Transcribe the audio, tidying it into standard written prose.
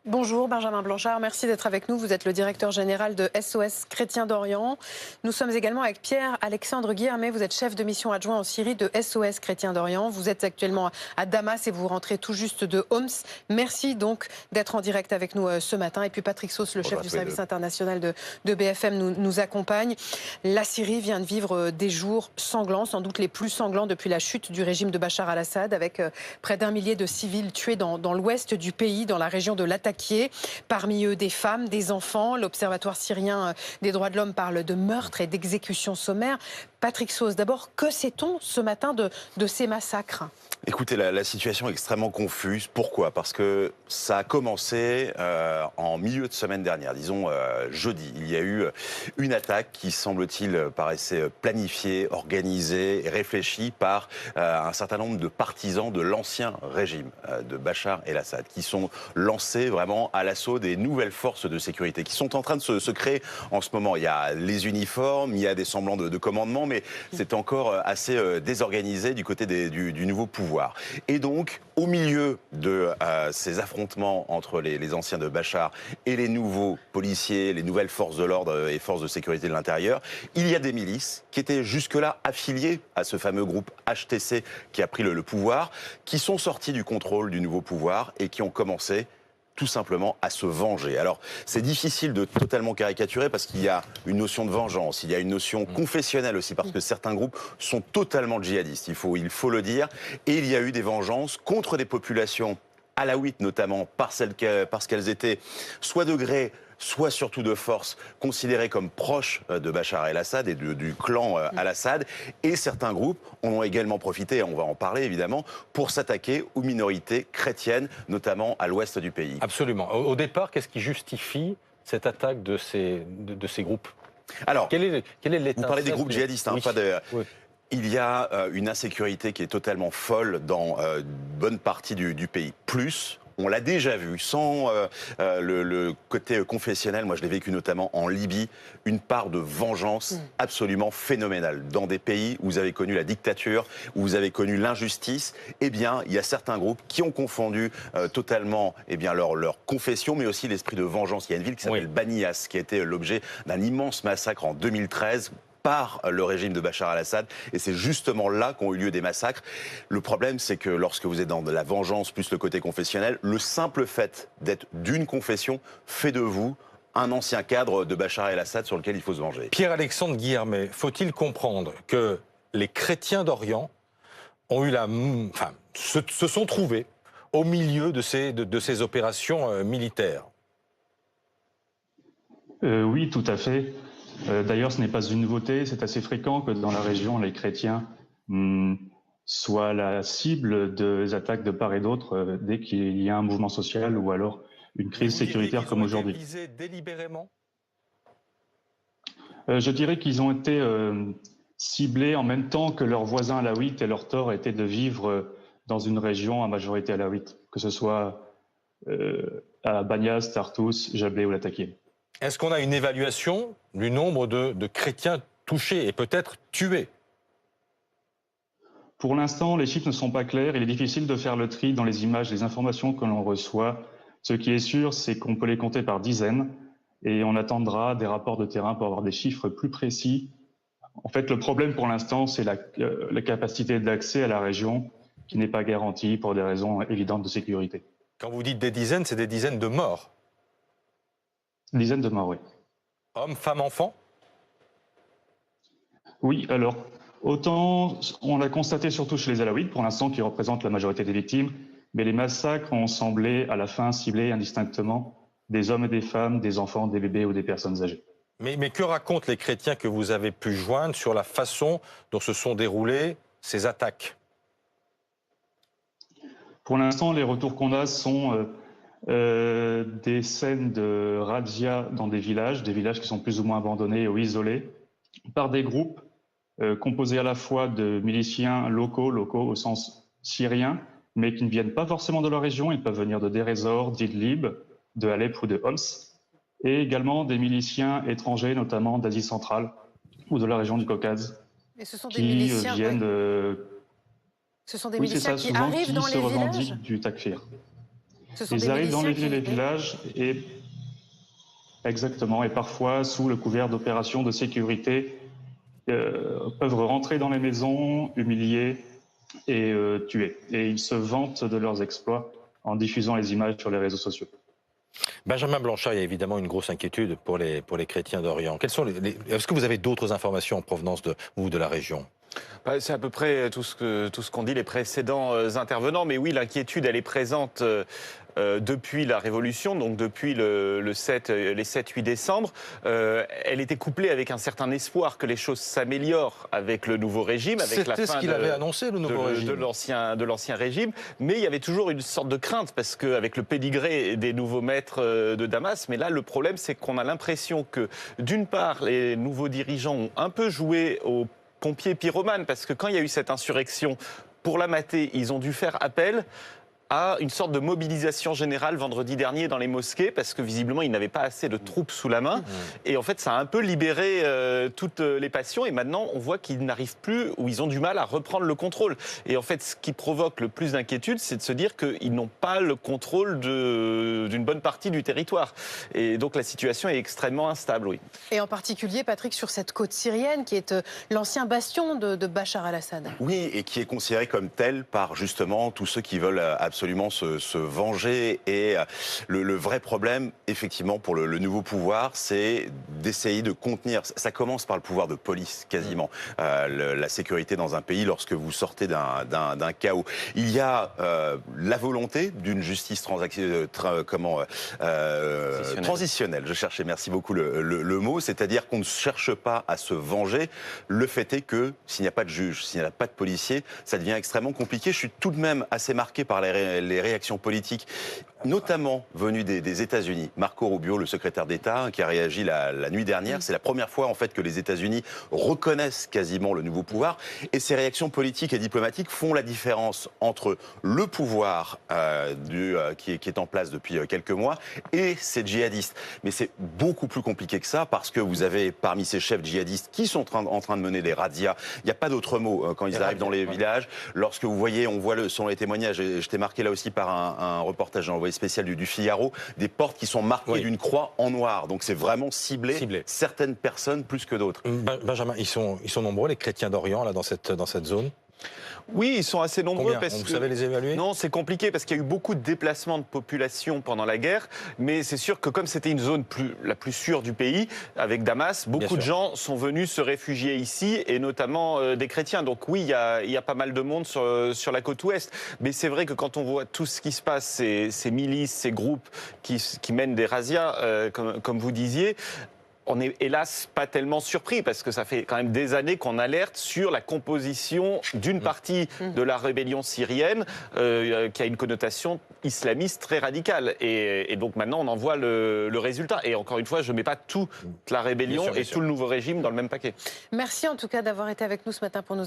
Bonjour Benjamin Blanchard, merci d'être avec nous. Vous êtes le directeur général de SOS Chrétiens d'Orient. Nous sommes également avec Pierre-Alexandre Guillermet, vous êtes chef de mission adjoint en Syrie de SOS Chrétiens d'Orient. Vous êtes actuellement à Damas et vous rentrez tout juste de Homs. Merci donc d'être en direct avec nous ce matin. Et puis Patrick Sauce, le chef du service international de BFM, nous accompagne. La Syrie vient de vivre des jours sanglants, sans doute les plus sanglants depuis la chute du régime de Bachar al-Assad, avec près d'1 millier de civils tués dans l'ouest du pays, dans la région de Latakia. Parmi eux des femmes, des enfants. L'Observatoire syrien des droits de l'homme parle de meurtres et d'exécutions sommaires. Patrick Sauce, d'abord, que sait-on ce matin de ces massacres ? Écoutez, la situation est extrêmement confuse. Pourquoi ? Parce que ça a commencé en milieu de semaine dernière, disons jeudi. Il y a eu une attaque qui, semble-t-il, paraissait planifiée, organisée et réfléchie par un certain nombre de partisans de l'ancien régime de Bachar el-Assad, qui sont lancés vraiment à l'assaut des nouvelles forces de sécurité, qui sont en train de se créer en ce moment. Il y a les uniformes, il y a des semblants de commandement, mais c'est encore assez désorganisé du côté du nouveau pouvoir. Et donc, au milieu de ces affrontements entre les anciens de Bachar et les nouveaux policiers, les nouvelles forces de l'ordre et forces de sécurité de l'intérieur, il y a des milices qui étaient jusque-là affiliées à ce fameux groupe HTC qui a pris le pouvoir, qui sont sortis du contrôle du nouveau pouvoir et qui ont commencé tout simplement à se venger. Alors, c'est difficile de totalement caricaturer parce qu'il y a une notion de vengeance, il y a une notion confessionnelle aussi, parce que certains groupes sont totalement djihadistes, il faut le dire, et il y a eu des vengeances contre des populations alaouites notamment, parce qu'elles étaient soit de gré, soit surtout de force, considérées comme proches de Bachar el-Assad et du clan al-Assad. Et certains groupes en ont également profité, on va en parler évidemment, pour s'attaquer aux minorités chrétiennes, notamment à l'ouest du pays. Absolument. Au départ, qu'est-ce qui justifie cette attaque de ces groupes ? Alors, quel est l'état? vous parlez des groupes djihadistes, hein, oui. pas de... Oui. Il y a une insécurité qui est totalement folle dans une bonne partie du pays. Plus, on l'a déjà vu, sans le côté confessionnel, moi je l'ai vécu notamment en Libye, une part de vengeance absolument phénoménale. Dans des pays où vous avez connu la dictature, où vous avez connu l'injustice, eh bien, il y a certains groupes qui ont confondu totalement leur confession, mais aussi l'esprit de vengeance. Il y a une ville qui s'appelle Banias, qui a été l'objet d'un immense massacre en 2013, par le régime de Bachar al-Assad, et c'est justement là qu'ont eu lieu des massacres. Le problème, c'est que lorsque vous êtes dans de la vengeance plus le côté confessionnel, le simple fait d'être d'une confession fait de vous un ancien cadre de Bachar el-Assad sur lequel il faut se venger. Pierre-Alexandre Guillermet, faut-il comprendre que les chrétiens d'Orient ont eu se sont trouvés au milieu de ces opérations militaires ? Oui, tout à fait. D'ailleurs, ce n'est pas une nouveauté, c'est assez fréquent que dans la région, les chrétiens soient la cible des attaques de part et d'autre dès qu'il y a un mouvement social ou alors une crise sécuritaire comme aujourd'hui. Ils ont été visés délibérément ? Je dirais qu'ils ont été ciblés en même temps que leurs voisins alaouites, et leur tort était de vivre dans une région à majorité alaouite, que ce soit à Banias, Tartous, Jablé ou Latakia. Est-ce qu'on a une évaluation du nombre de chrétiens touchés et peut-être tués ? Pour l'instant, les chiffres ne sont pas clairs. Il est difficile de faire le tri dans les images, les informations que l'on reçoit. Ce qui est sûr, c'est qu'on peut les compter par dizaines et on attendra des rapports de terrain pour avoir des chiffres plus précis. En fait, le problème pour l'instant, c'est la capacité d'accès à la région qui n'est pas garantie pour des raisons évidentes de sécurité. Quand vous dites des dizaines, c'est des dizaines de morts. Dizaines de morts, oui. Hommes, femmes, enfants ? Oui, alors, autant on l'a constaté surtout chez les Alaouites, pour l'instant, qui représentent la majorité des victimes, mais les massacres ont semblé, à la fin, cibler indistinctement des hommes et des femmes, des enfants, des bébés ou des personnes âgées. Mais que racontent les chrétiens que vous avez pu joindre sur la façon dont se sont déroulées ces attaques ? Pour l'instant, les retours qu'on a sont des scènes de razzia dans des villages qui sont plus ou moins abandonnés ou isolés, par des groupes composés à la fois de miliciens locaux au sens syrien, mais qui ne viennent pas forcément de leur région. Ils peuvent venir de Deir ez-Zor, d'Idlib, de Alep ou de Homs, et également des miliciens étrangers, notamment d'Asie centrale ou de la région du Caucase, Et ce sont des qui miliciens, viennent Ce sont des oui, c'est miliciens ça, qui souvent arrivent qui dans se les villages ? revendiquent du takfir. Ce sont Ils des arrivent dans les miliciens villes et qui- villages et exactement, et parfois sous le couvert d'opérations de sécurité, peuvent rentrer dans les maisons, humilier et tuer. Et ils se vantent de leurs exploits en diffusant les images sur les réseaux sociaux. Benjamin Blanchard, il y a évidemment une grosse inquiétude pour les chrétiens d'Orient. Est-ce que vous avez d'autres informations en provenance de la région? C'est à peu près tout ce qu'ont dit les précédents intervenants. Mais oui, l'inquiétude, elle est présente depuis la Révolution, donc depuis les 7-8 décembre. Elle était couplée avec un certain espoir que les choses s'améliorent avec le nouveau régime, avec la C'était fin ce qu'il avait annoncé, le nouveau régime. de l'ancien régime. Mais il y avait toujours une sorte de crainte, parce qu'avec le pédigré des nouveaux maîtres de Damas, mais là, le problème, c'est qu'on a l'impression que, d'une part, les nouveaux dirigeants ont un peu joué aux pompiers pyromanes, parce que quand il y a eu cette insurrection, pour la mater, ils ont dû faire appel à une sorte de mobilisation générale vendredi dernier dans les mosquées, parce que visiblement ils n'avaient pas assez de troupes sous la main. Et en fait, ça a un peu libéré toutes les passions. Et maintenant, on voit qu'ils n'arrivent plus, ou ils ont du mal à reprendre le contrôle. Et en fait, ce qui provoque le plus d'inquiétude, c'est de se dire qu'ils n'ont pas le contrôle d'une bonne partie du territoire. Et donc la situation est extrêmement instable, oui. Et en particulier, Patrick, sur cette côte syrienne qui est l'ancien bastion de Bachar al-Assad. Oui, et qui est considéré comme tel par justement tous ceux qui veulent absolument se venger. Et le vrai problème, effectivement, pour le nouveau pouvoir, c'est d'essayer de contenir. Ça commence par le pouvoir de police, quasiment. La sécurité dans un pays, lorsque vous sortez d'un chaos. Il y a la volonté d'une justice transitionnelle. Je cherchais, merci beaucoup le mot. C'est-à-dire qu'on ne cherche pas à se venger. Le fait est que s'il n'y a pas de juge, s'il n'y a pas de policier, ça devient extrêmement compliqué. Je suis tout de même assez marqué par les réactions politiques, notamment venues des États-Unis. Marco Rubio, le secrétaire d'État, qui a réagi la nuit dernière. C'est la première fois en fait que les États-Unis reconnaissent quasiment le nouveau pouvoir. Et ces réactions politiques et diplomatiques font la différence entre le pouvoir qui est en place depuis quelques mois et ces djihadistes. Mais c'est beaucoup plus compliqué que ça, parce que vous avez parmi ces chefs djihadistes qui sont en train de mener des razzias. Il n'y a pas d'autre mot quand ils arrivent dans les villages. Lorsque on voit selon les témoignages, et je t'ai marqué là aussi par un reportage dans l'envoyé spécial du Figaro, des portes qui sont marquées d'une croix en noir. Donc c'est vraiment ciblé. Certaines personnes plus que d'autres. Benjamin, ils sont nombreux, les chrétiens d'Orient, là, dans cette zone? Oui, ils sont assez nombreux. Combien? Vous savez les évaluer? Non, c'est compliqué parce qu'il y a eu beaucoup de déplacements de population pendant la guerre. Mais c'est sûr que comme c'était une zone la plus sûre du pays, avec Damas, beaucoup de gens sont venus se réfugier ici, et notamment des chrétiens. Donc oui, il y a pas mal de monde sur la côte ouest. Mais c'est vrai que quand on voit tout ce qui se passe, ces milices, ces groupes qui mènent des razzias, comme vous disiez, on n'est hélas pas tellement surpris, parce que ça fait quand même des années qu'on alerte sur la composition d'une partie de la rébellion syrienne qui a une connotation islamiste très radicale. Et donc maintenant on en voit le résultat. Et encore une fois, je ne mets pas toute la rébellion et tout le nouveau régime dans le même paquet. Merci en tout cas d'avoir été avec nous ce matin pour nous